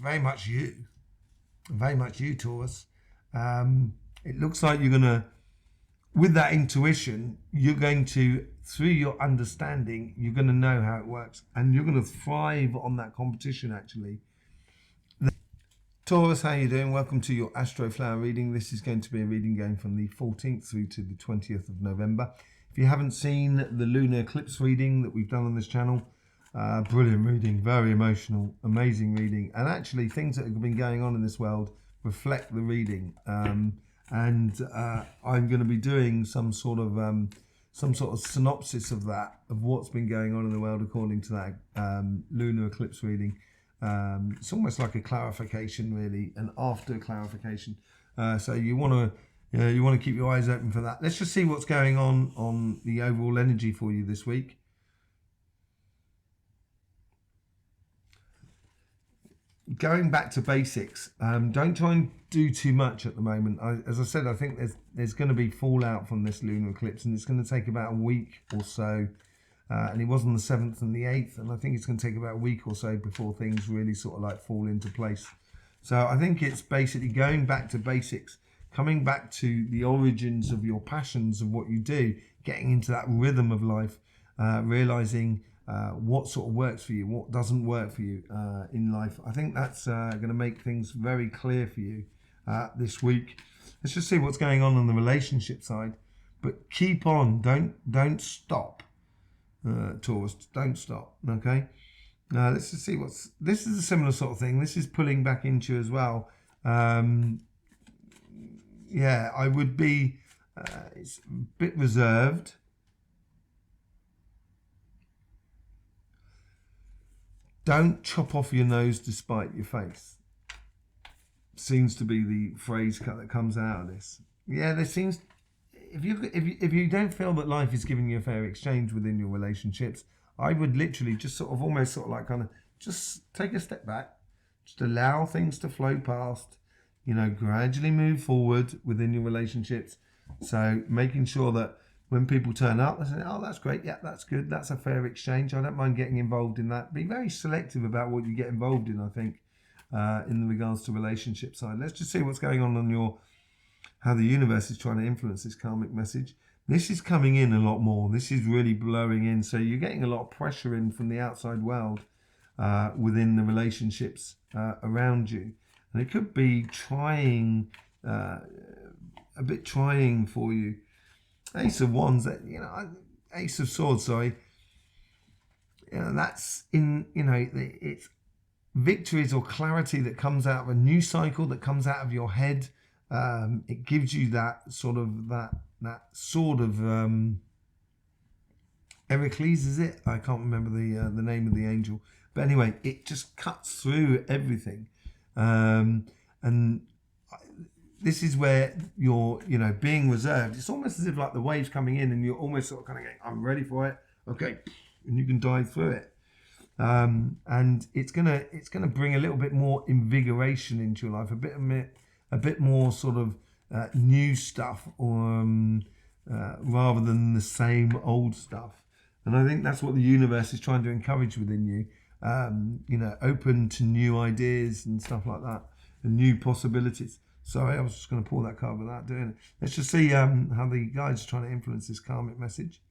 very much you. Very much you, Taurus. It looks like you're going to, with that intuition, you're going to, through your understanding, you're going to know how it works. And you're going to thrive on that competition, actually. Taurus, how you doing? Welcome to your Astroflower reading. This is going to be a reading going from the 14th through to the 20th of November. If you haven't seen the lunar eclipse reading that we've done on this channel, brilliant reading, very emotional, amazing reading. And actually things that have been going on in this world reflect the reading. I'm going to be doing some sort of synopsis of that, of what's been going on in the world according to that lunar eclipse reading. It's almost like a clarification, really, an after clarification. So you want to keep your eyes open for that. Let's just see what's going on the overall energy for you this week. Going back to basics, don't try and do too much at the moment. As I said, I think there's going to be fallout from this lunar eclipse, and it's going to take about a week or so. And it was on the 7th and the 8th, and I think it's going to take about a week or so before things really sort of like fall into place. So I think it's basically going back to basics, coming back to the origins of your passions, of what you do, getting into that rhythm of life, realizing what sort of works for you, what doesn't work for you in life. I think that's going to make things very clear for you this week. Let's just see what's going on the relationship side, but keep on, don't stop. Taurus, don't stop. Okay, let's just see this is a similar sort of thing. This is pulling back into you as well. Yeah, I would be it's a bit reserved. Don't chop off your nose despite your face. Seems to be the phrase that comes out of this. Yeah, there seems. If you don't feel that life is giving you a fair exchange within your relationships, I would literally just sort of just take a step back, just allow things to flow past, gradually move forward within your relationships. So making sure that when people turn up, they say, oh, that's great, yeah, that's good, that's a fair exchange, I don't mind getting involved in that. Be very selective about what you get involved in, I think, in regards to relationship side. Let's just see what's going on how the universe is trying to influence this karmic message. This is coming in a lot more. This is really blowing in. So you're getting a lot of pressure in from the outside world within the relationships around you. And it could be trying, a bit trying for you. Ace of Wands, Ace of Swords, sorry. That's it's victories or clarity that comes out of a new cycle, that comes out of your head. It gives you that sort of Heracles, is it? I can't remember the name of the angel, but anyway, it just cuts through everything, and this is where you're being reserved. It's almost as if like the waves coming in, and you're almost sort of kind of going, I'm ready for it, okay, and you can dive through it. And it's gonna bring a little bit more invigoration into your life, a bit more sort of new stuff, or rather than the same old stuff. And I think that's what the universe is trying to encourage within you. Open to new ideas and stuff like that, and new possibilities. Sorry, I was just going to pull that card without doing it. Let's just see how the guides are trying to influence this karmic message.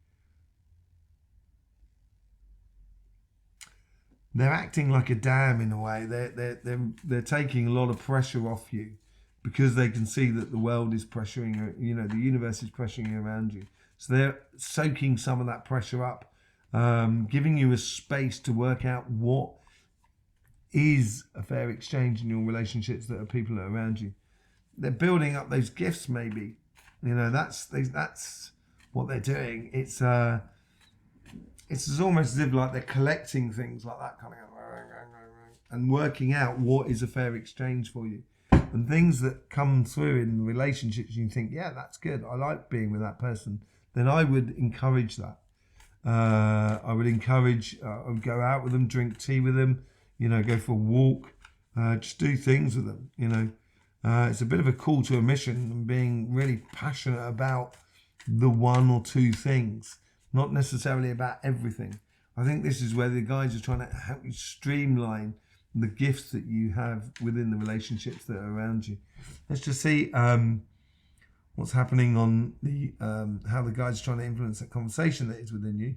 They're acting like a dam in a way. They're taking a lot of pressure off you, because they can see that the world is pressuring, the universe is pressuring around you. So they're soaking some of that pressure up, giving you a space to work out what is a fair exchange in your relationships that are people that are around you. They're building up those gifts, maybe. That's what they're doing. It's almost as if like they're collecting things like that, kind of, and working out what is a fair exchange for you. And things that come through in relationships, you think, yeah, that's good, I like being with that person, then I would encourage that. I would go out with them, drink tea with them, go for a walk, just do things with them, It's a bit of a call to a mission, and being really passionate about the one or two things, not necessarily about everything. I think this is where the guides are trying to help you streamline the gifts that you have within the relationships that are around you. Let's just see what's happening on the how the guides are trying to influence that conversation that is within you.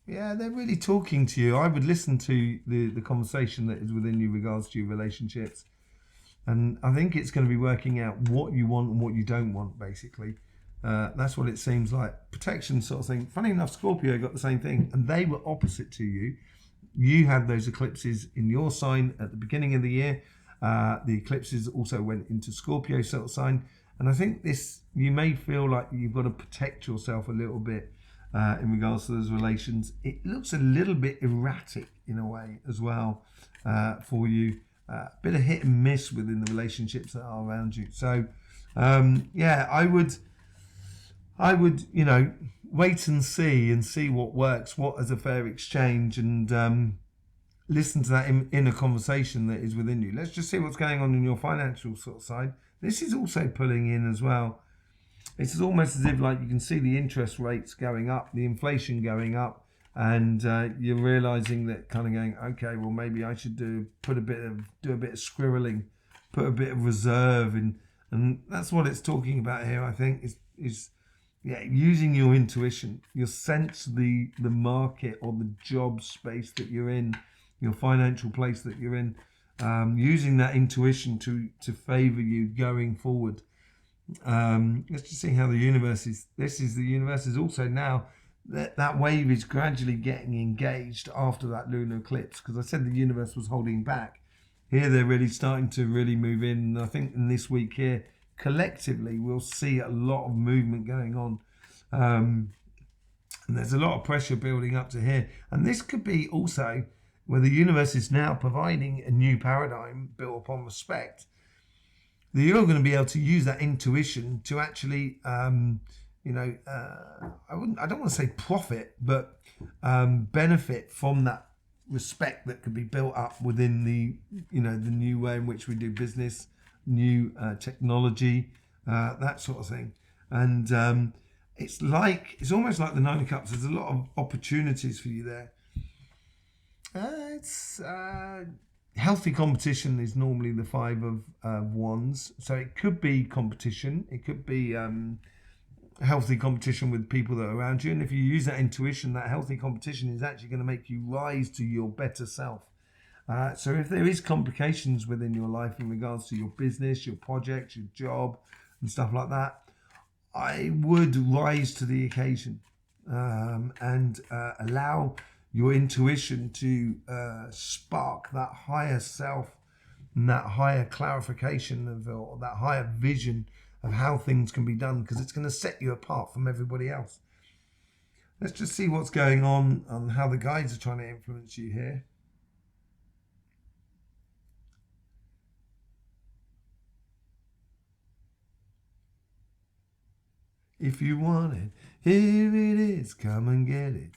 Yeah, they're really talking to you. I would listen to the conversation that is within you regards to your relationships. And I think it's going to be working out what you want and what you don't want, basically. That's what it seems like. Protection sort of thing. Funny enough, Scorpio got the same thing, and they were opposite to you. You had those eclipses in your sign at the beginning of the year. The eclipses also went into Scorpio sort of sign. And I think this, you may feel like you've got to protect yourself a little bit in regards to those relations. It looks a little bit erratic in a way as well for you. A bit of hit and miss within the relationships that are around you. So, yeah, I would, wait and see what works, what is a fair exchange, and listen to that in a conversation that is within you. Let's just see what's going on in your financial sort of side. This is also pulling in as well. It's almost as if like you can see the interest rates going up, the inflation going up, and you're realizing that kind of going, okay, well maybe I should do a bit of squirreling, put a bit of reserve in, and that's what it's talking about here. I think is using your intuition, your sense of the market or the job space that you're in, your financial place that you're in, using that intuition to favor you going forward. Let's just see how the universe is. The universe is also now that wave is gradually getting engaged after that lunar eclipse, because I said the universe was holding back. Here they're really starting to really move in, and I think in this week here collectively we'll see a lot of movement going on, and there's a lot of pressure building up to here. And this could be also where the universe is now providing a new paradigm built upon respect, that you're going to be able to use that intuition to actually I don't want to say profit, but benefit from that respect that could be built up within the new way in which we do business, new technology, that sort of thing. And it's almost like the Nine of Cups. There's a lot of opportunities for you there. It's healthy competition is normally the Five of Wands, so it could be competition. It could be healthy competition with people that are around you, and if you use that intuition, that healthy competition is actually going to make you rise to your better self. So if there is complications within your life in regards to your business, your projects, your job and stuff like that, I would rise to the occasion and allow your intuition to spark that higher self and that higher clarification or that higher vision of how things can be done, because it's going to set you apart from everybody else. Let's just see what's going on how the guides are trying to influence you here. If you want it, here it is, come and get it.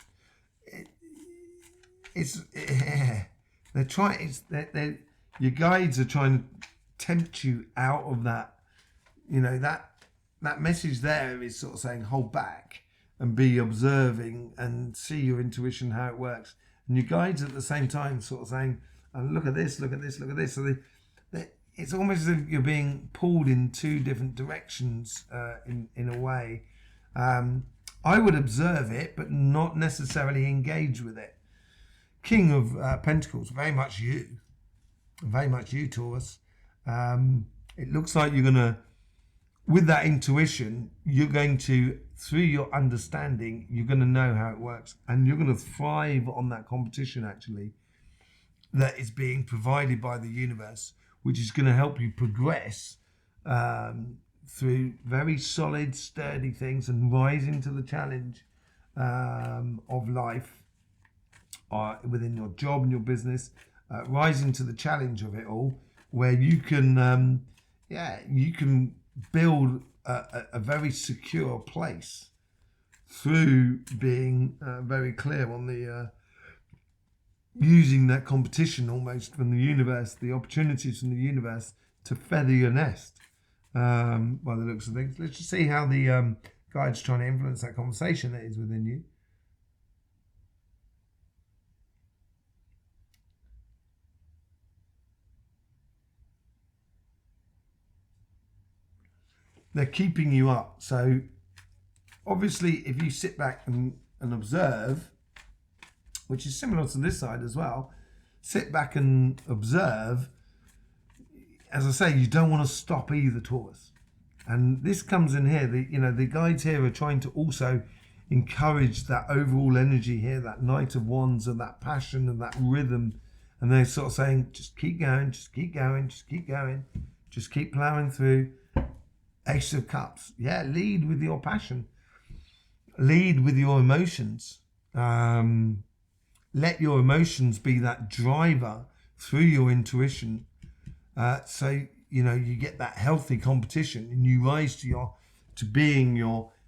They're trying. Your guides are trying to tempt you out of that. That message there is sort of saying hold back and be observing and see your intuition, how it works. And your guides at the same time sort of saying, look at this, look at this, look at this. So it's almost as if you're being pulled in two different directions in a way. I would observe it, but not necessarily engage with it. King of Pentacles, very much you, Taurus. It looks like you're going to, with that intuition, you're going to, through your understanding, you're going to know how it works, and you're going to thrive on that competition actually that is being provided by the universe, which is going to help you progress through very solid, sturdy things and rising to the challenge of life within your job and your business, rising to the challenge of it all, where you can, you can build a very secure place through being very clear on the using that competition almost from the universe, the opportunities from the universe to feather your nest by the looks of things. Let's just see how the guides trying to influence that conversation that is within you. They're keeping you up. So obviously, if you sit back and observe, which is similar to this side as well, sit back and observe. As I say, you don't want to stop either, Taurus. And this comes in here. The guides here are trying to also encourage that overall energy here, that Knight of Wands and that passion and that rhythm. And they're sort of saying, just keep going, just keep going, just keep going, just keep plowing through. Ace of Cups. Yeah, lead with your passion. Lead with your emotions. Let your emotions be that driver through your intuition. So, you get that healthy competition and you rise to being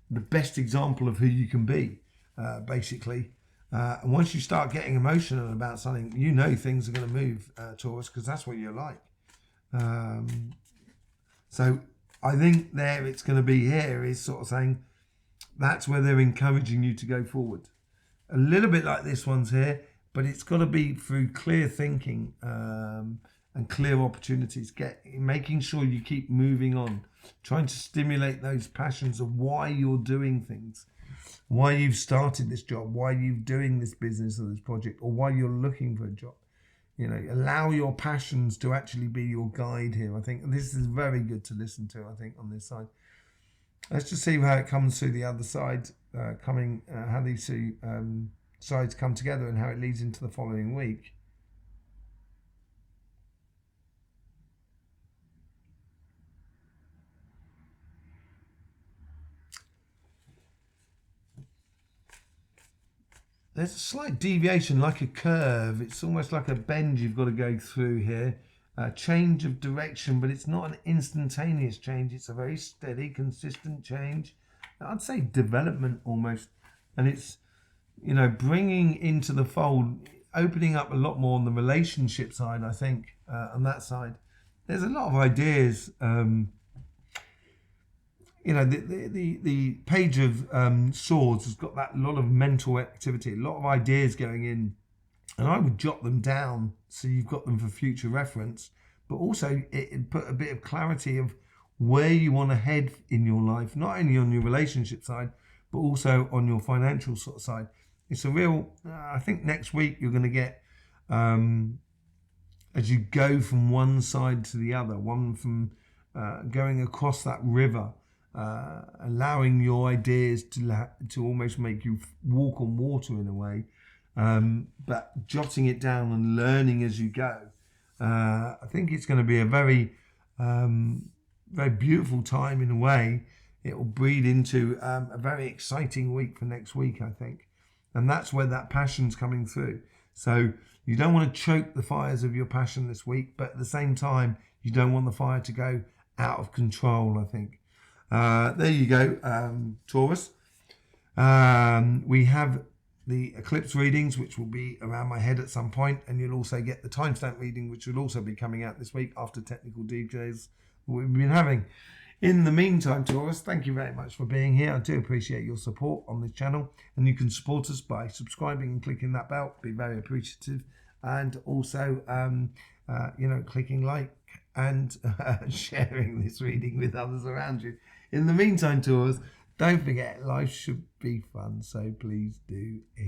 the best example of who you can be, basically. And once you start getting emotional about something, things are going to move, Taurus, because that's what you're like. So I think it's going to be here is sort of saying that's where they're encouraging you to go forward. A little bit like this one's here, but it's got to be through clear thinking and clear opportunities. Making sure you keep moving on, trying to stimulate those passions of why you're doing things, why you've started this job, why you're doing this business or this project, or why you're looking for a job. Allow your passions to actually be your guide here. I think this is very good to listen to, I think, on this side. Let's just see how it comes through the other side, how these two sides come together and how it leads into the following week. There's a slight deviation, like a curve. It's almost like a bend you've got to go through here. A change of direction, but it's not an instantaneous change. It's a very steady, consistent change. I'd say development almost. And it's, bringing into the fold, opening up a lot more on the relationship side, I think, on that side. There's a lot of ideas. The Page of Swords has got that lot of mental activity, a lot of ideas going in, and I would jot them down so you've got them for future reference, but also it put a bit of clarity of where you want to head in your life, not only on your relationship side, but also on your financial sort of side. It's a real, I think next week you're going to get, as you go from one side to the other, one from going across that river, allowing your ideas to almost make you walk on water in a way, but jotting it down and learning as you go. I think it's going to be a very, very beautiful time in a way. It will breed into a very exciting week for next week, I think. And that's where that passion's coming through. So you don't want to choke the fires of your passion this week, but at the same time, you don't want the fire to go out of control, I think. There you go, Taurus. We have the eclipse readings, which will be around my head at some point, and you'll also get the timestamp reading, which will also be coming out this week after technical details we've been having. In the meantime, Taurus, thank you very much for being here. I do appreciate your support on this channel, and you can support us by subscribing and clicking that bell. Be very appreciative, and also, clicking like and sharing this reading with others around you. In the meantime, Taurus, don't forget life should be fun, so please do enjoy.